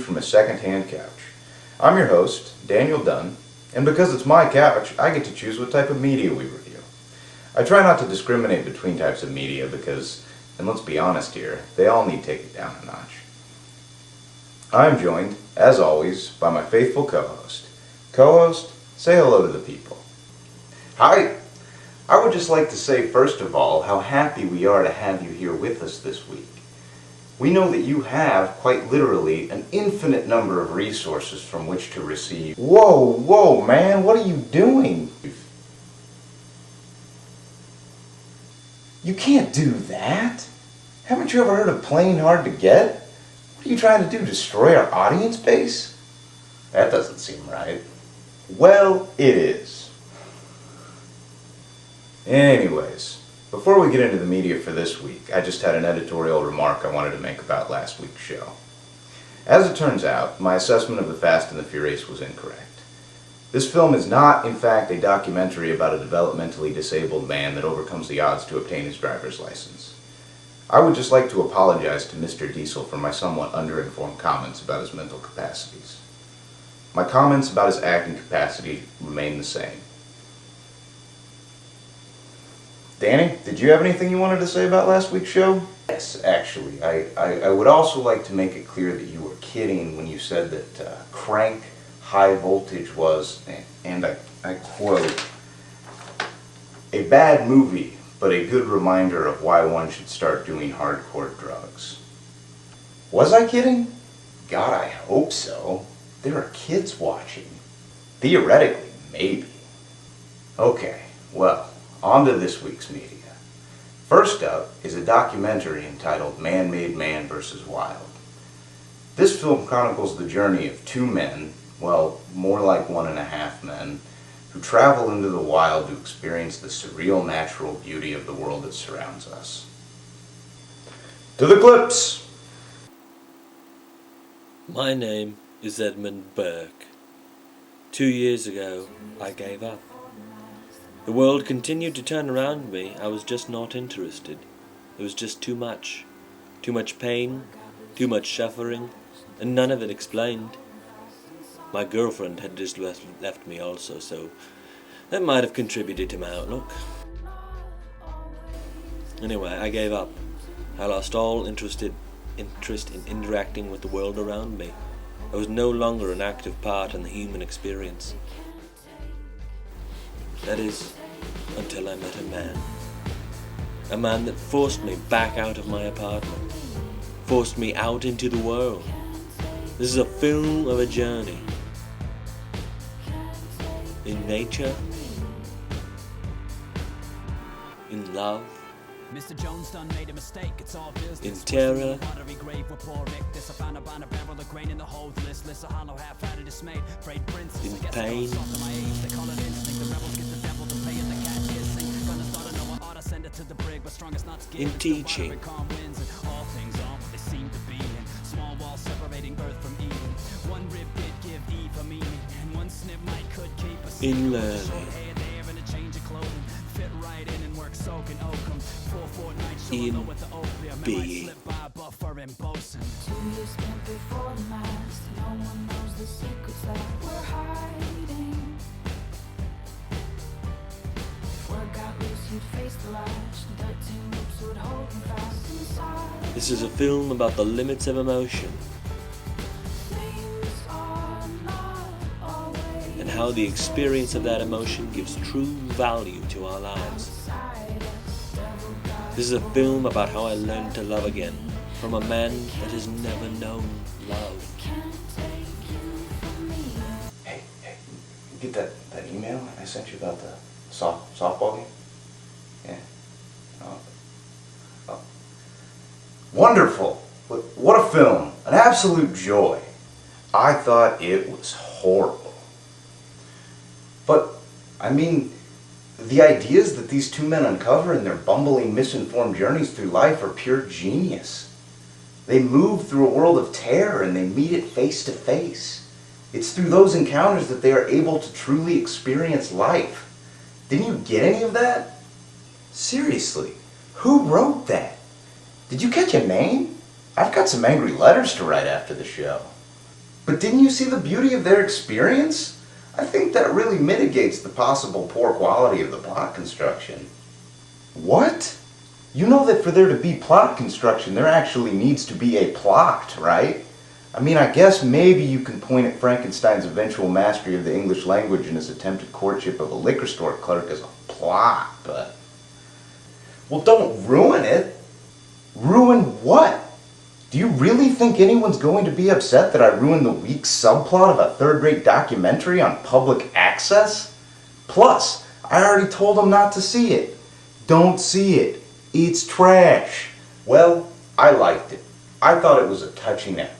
from a second-hand couch. I'm your host, Daniel Dunn, and because it's my couch, I get to choose what type of media we review. I try not to discriminate between types of media because, and let's be honest here, they all need taken down a notch. I'm joined, as always, by my faithful co-host. Co-host, say hello to the people. Hi! I would just like to say, first of all, how happy we are to have you here with us this week. We know that you have, quite literally, an infinite number of resources from which to receive. Whoa, man, what are you doing? You can't do that. Haven't you ever heard of playing hard to get? What are you trying to do, destroy our audience base? That doesn't seem right. Well, it is. Anyways, before we get into the media for this week, I just had an editorial remark I wanted to make about last week's show. As it turns out, my assessment of The Fast and the Furious was incorrect. This film is not, in fact, a documentary about a developmentally disabled man that overcomes the odds to obtain his driver's license. I would just like to apologize to Mr. Diesel for my somewhat underinformed comments about his mental capacities. My comments about his acting capacity remain the same. Danny, did you have anything you wanted to say about last week's show? Yes, actually. I would also like to make it clear that you were kidding when you said that Crank High Voltage was, and I quote, a bad movie, but a good reminder of why one should start doing hardcore drugs. Was I kidding? God, I hope so. There are kids watching. Theoretically, maybe. Okay, well, on to this week's media. First up is a documentary entitled Man-Made Man vs. Wild. This film chronicles the journey of two men, well, more like 1.5 men, who travel into the wild to experience the surreal natural beauty of the world that surrounds us. To the clips! My name is Edumund Burke. 2 years ago, I gave up. The world continued to turn around me. I was just not interested. It was just too much. Too much pain, too much suffering, and none of it explained. My girlfriend had just left me also, so that might have contributed to my outlook. Anyway, I gave up. I lost all interest in interacting with the world around me. I was no longer an active part in the human experience. That is, until I met a man. A man that forced me back out of my apartment. Forced me out into the world. This is a film of a journey. In nature. In love. Mr. Jones done made a mistake. It's all business. In terror. In pain. In teaching. In learning. In being. This is a film about the limits of emotion and how the experience of that emotion gives true value to our lives. This is a film about how I learned to love again from a man that has never known love. Hey, you get that email I sent you about the softball game? Yeah. Oh. Wonderful! What a film! An absolute joy. I thought it was horrible. But, I mean, the ideas that these two men uncover in their bumbling, misinformed journeys through life are pure genius. They move through a world of terror and they meet it face to face. It's through those encounters that they are able to truly experience life. Didn't you get any of that? Seriously, who wrote that? Did you catch a name? I've got some angry letters to write after the show. But didn't you see the beauty of their experience? I think that really mitigates the possible poor quality of the plot construction. What? You know that for there to be plot construction, there actually needs to be a plot, right? I mean, I guess maybe you can point at Frankenstein's eventual mastery of the English language and his attempted courtship of a liquor store clerk as a plot, but... Well, don't ruin it. Ruin what? Do you really think anyone's going to be upset that I ruined the weak subplot of a third-rate documentary on public access? Plus, I already told them not to see it. Don't see it. It's trash. Well, I liked it. I thought it was a touching epic.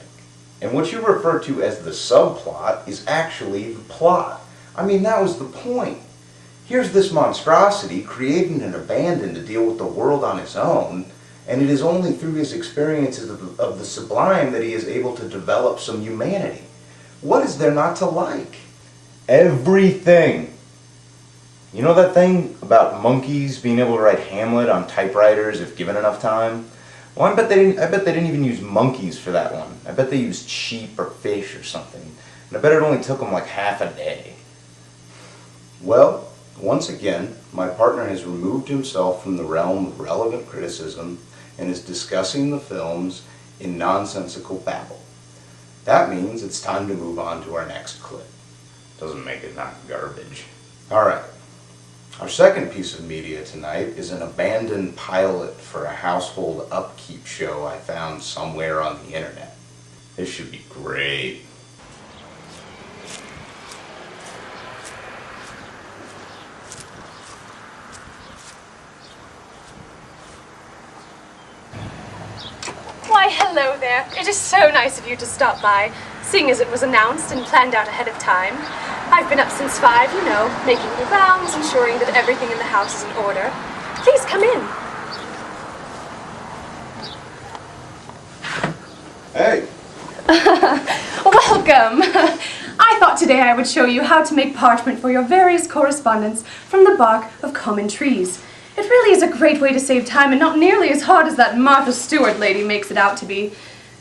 And what you refer to as the subplot is actually the plot. I mean, that was the point. Here's this monstrosity created and abandoned to deal with the world on his own, and it is only through his experiences of the sublime that he is able to develop some humanity. What is there not to like? Everything. You know that thing about monkeys being able to write Hamlet on typewriters if given enough time? Well, I bet they didn't even use monkeys for that one. I bet they used sheep or fish or something. And I bet it only took them like half a day. Well, once again, my partner has removed himself from the realm of relevant criticism and is discussing the films in nonsensical babble. That means it's time to move on to our next clip. Doesn't make it not garbage. Alright. Our second piece of media tonight is an abandoned pilot for a household upkeep show I found somewhere on the internet. This should be great. Why, hello there. It is so nice of you to stop by, seeing as it was announced and planned out ahead of time. I've been up since 5, you know, making the rounds, ensuring that everything in the house is in order. Please come in. Hey! Welcome. I thought today I would show you how to make parchment for your various correspondence from the bark of common trees. It really is a great way to save time and not nearly as hard as that Martha Stewart lady makes it out to be.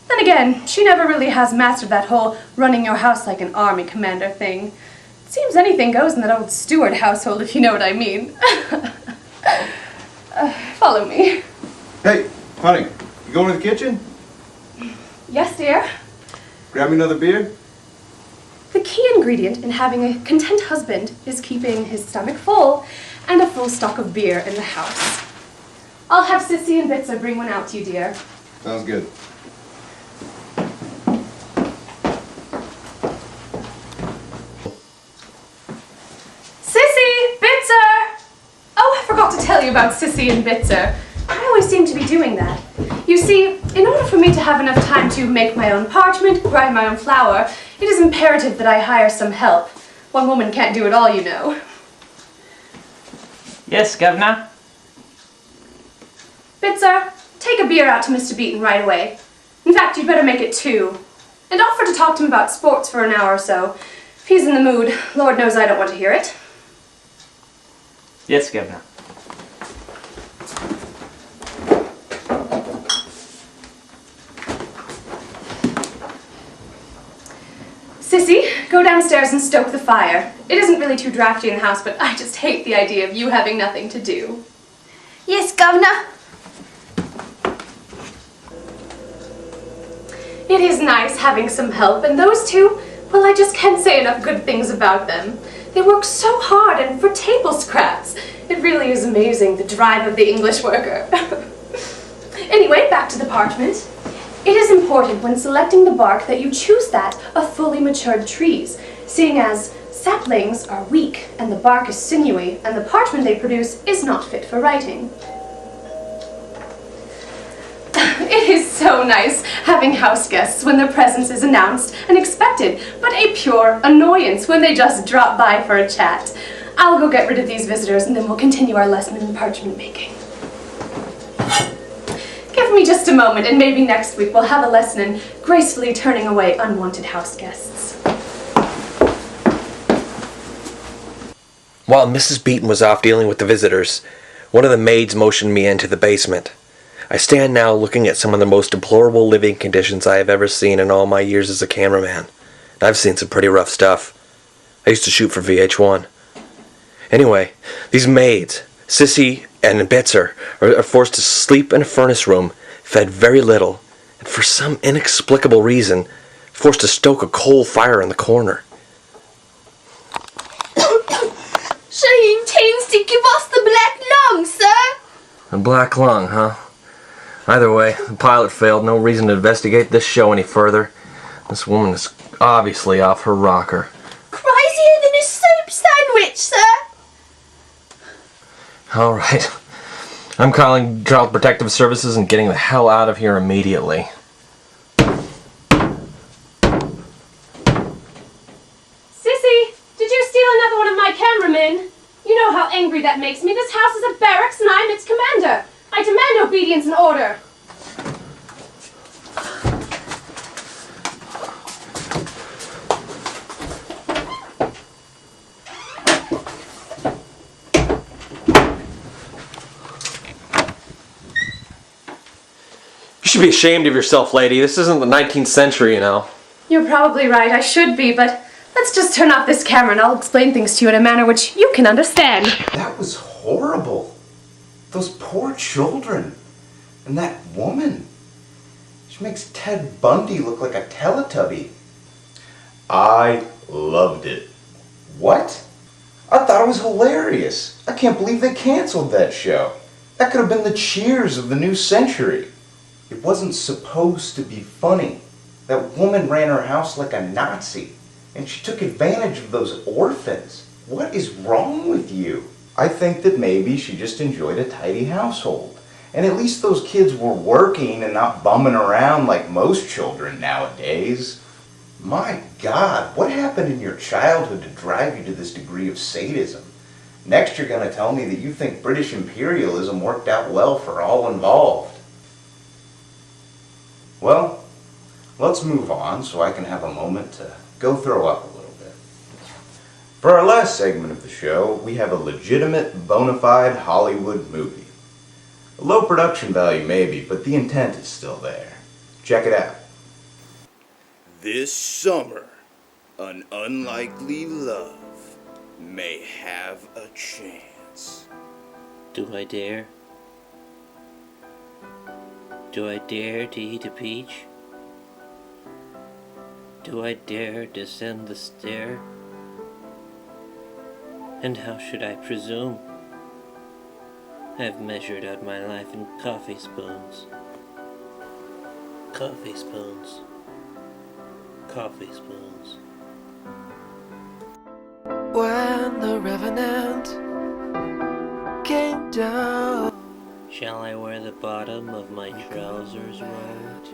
Then again, she never really has mastered that whole running your house like an army commander thing. It seems anything goes in that old Stewart household, if you know what I mean. Follow me. Hey, honey, you going to the kitchen? Yes, dear? Grab me another beer? The key ingredient in having a content husband is keeping his stomach full and a full stock of beer in the house. I'll have Sissy and Bitzer bring one out to you, dear. Sounds good. Sissy! Bitzer! Oh, I forgot to tell you about Sissy and Bitzer. I always seem to be doing that. You see, in order for me to have enough time to make my own parchment, grind my own flour, it is imperative that I hire some help. One woman can't do it all, you know. Yes, Governor? Bitzer, take a beer out to Mr. Beeton right away. In fact, you'd better make it 2. And offer to talk to him about sports for an hour or so. If he's in the mood, Lord knows I don't want to hear it. Yes, Governor. Sissy, go downstairs and stoke the fire. It isn't really too drafty in the house, but I just hate the idea of you having nothing to do. Yes, Governor. It is nice having some help, and those two, well, I just can't say enough good things about them. They work so hard and for table scraps. It really is amazing, the drive of the English worker. Anyway, back to the parchment. It is important when selecting the bark that you choose that of fully matured trees, seeing as saplings are weak and the bark is sinewy and the parchment they produce is not fit for writing. It is so nice having house guests when their presence is announced and expected, but a pure annoyance when they just drop by for a chat. I'll go get rid of these visitors and then we'll continue our lesson in parchment making. Give me just a moment and maybe next week we'll have a lesson in gracefully turning away unwanted house guests. While Mrs. Beeton was off dealing with the visitors, one of the maids motioned me into the basement. I stand now looking at some of the most deplorable living conditions I have ever seen in all my years as a cameraman. I've seen some pretty rough stuff. I used to shoot for VH1. Anyway, these maids, Sissy and Bitzer, are forced to sleep in a furnace room, fed very little, and for some inexplicable reason, forced to stoke a coal fire in the corner. So he intends to give us the black lung, sir? A black lung, huh? Either way, the pilot failed. No reason to investigate this show any further. This woman is obviously off her rocker. Crazier than a soup sandwich, sir? Alright. I'm calling Child Protective Services and getting the hell out of here immediately. Sissy, did you steal another one of my cameramen? You know how angry that makes me. This house is a barracks and I'm its commander. I demand obedience and order. You should be ashamed of yourself, lady. This isn't the 19th century, you know. You're probably right, I should be, but let's just turn off this camera and I'll explain things to you in a manner which you can understand. That was horrible. Those poor children. And that woman. She makes Ted Bundy look like a Teletubby. I loved it. What? I thought it was hilarious. I can't believe they canceled that show. That could have been the Cheers of the new century. It wasn't supposed to be funny. That woman ran her house like a Nazi, and she took advantage of those orphans. What is wrong with you? I think that maybe she just enjoyed a tidy household. And at least those kids were working and not bumming around like most children nowadays. My God, what happened in your childhood to drive you to this degree of sadism? Next you're going to tell me that you think British imperialism worked out well for all involved. Well, let's move on so I can have a moment to go throw up a little bit. For our last segment of the show, we have a legitimate, bona fide Hollywood movie. A low production value maybe, but the intent is still there. Check it out. This summer, an unlikely love may have a chance. Do I dare? Do I dare to eat a peach? Do I dare descend the stair? And how should I presume? I've measured out my life in coffee spoons. Coffee spoons. Coffee spoons. When the revenant came down, Shall I wear the bottom of my trousers rolled?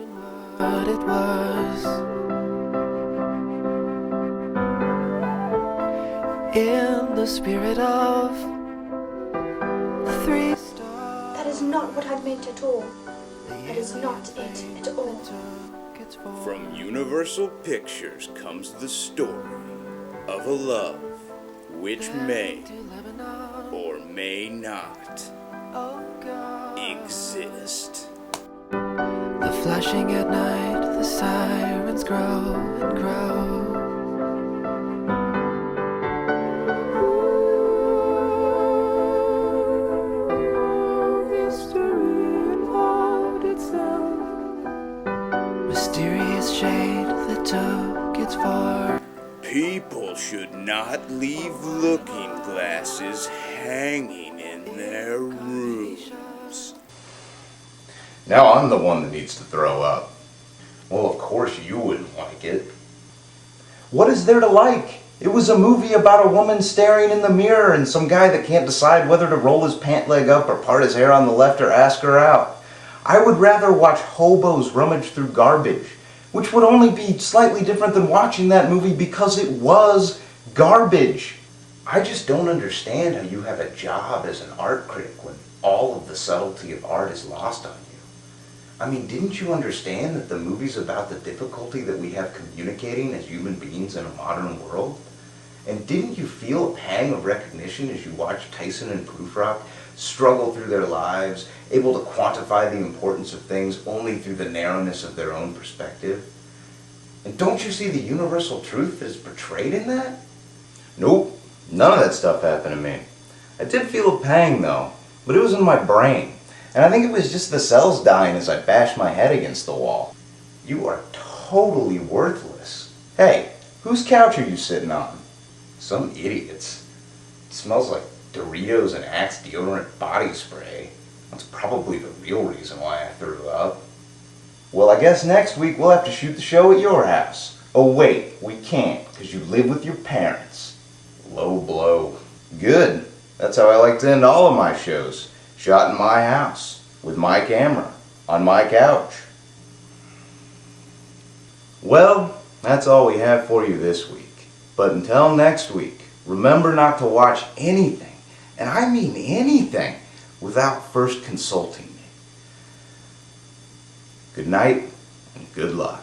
what it was in the spirit of the three stars. That is not what I meant at all. That is not it at all. From Universal Pictures comes the story of a love which may or may not exist. The flashing at night, the sirens grow and grow. History involved itself. Mysterious shade that took its far. People should not leave looking glasses hanging in their rooms. Now I'm the one that needs to throw up. Well, of course you wouldn't like it. What is there to like? It was a movie about a woman staring in the mirror and some guy that can't decide whether to roll his pant leg up or part his hair on the left or ask her out. I would rather watch hobos rummage through garbage, which would only be slightly different than watching that movie because it was garbage. I just don't understand how you have a job as an art critic when all of the subtlety of art is lost on you. I mean, didn't you understand that the movie's about the difficulty that we have communicating as human beings in a modern world? And didn't you feel a pang of recognition as you watched Tyson and Prufrock struggle through their lives, able to quantify the importance of things only through the narrowness of their own perspective? And don't you see the universal truth that is portrayed in that? Nope, none of that stuff happened to me. I did feel a pang though, but it was in my brain. And I think it was just the cells dying as I bashed my head against the wall. You are totally worthless. Hey, whose couch are you sitting on? Some idiot's. It smells like Doritos and Axe deodorant body spray. That's probably the real reason why I threw up. Well, I guess next week we'll have to shoot the show at your house. Oh wait, we can't, because you live with your parents. Low blow. Good. That's how I like to end all of my shows. Shot in my house, with my camera, on my couch. Well, that's all we have for you this week. But until next week, remember not to watch anything, and I mean anything, without first consulting me. Good night, and good luck.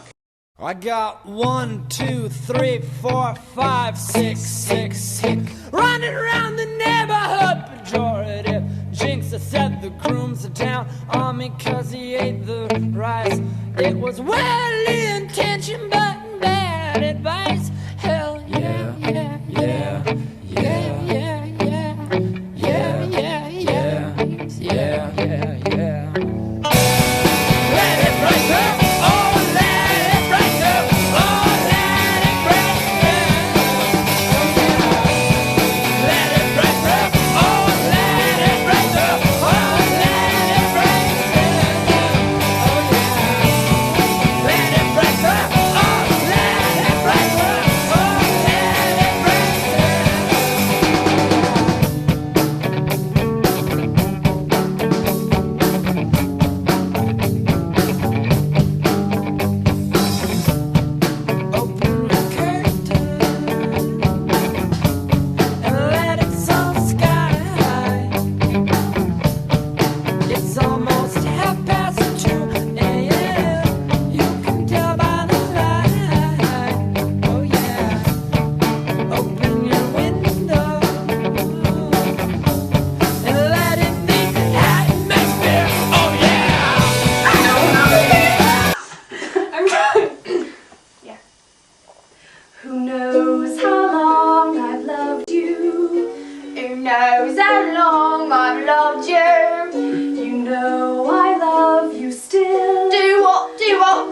I got 1, 2, 3, 4, 5, 6, running around the neighborhood, pejorative. Jinx, I said the grooms are down on me 'cause he ate the rice. It was well-intentioned but bad advice. Hell yeah, yeah, yeah, yeah, yeah, yeah, yeah, yeah, yeah, yeah, yeah, yeah. Let it break up, oh, let it break up, oh, let it break up. Let it break up, oh, let it break up, oh, let it break up. Oh yeah. Let it break up, oh, let it break up, oh, let it open the curtain and let it soft sky high. It's almost 2:30 a.m. You can tell by the light. Oh yeah. Open your window and let it be the atmosphere. Oh yeah. I'm good. Yeah. Who knows how long I've loved you? Who knows how long I've loved you? You know I love you still. Do what? Do what?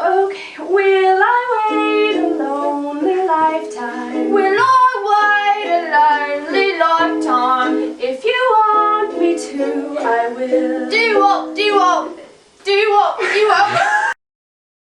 Okay, will I wait a lonely lifetime? Will I wait a lonely lifetime? If you want me to, I will. Do what? Do what? Do what? Do what?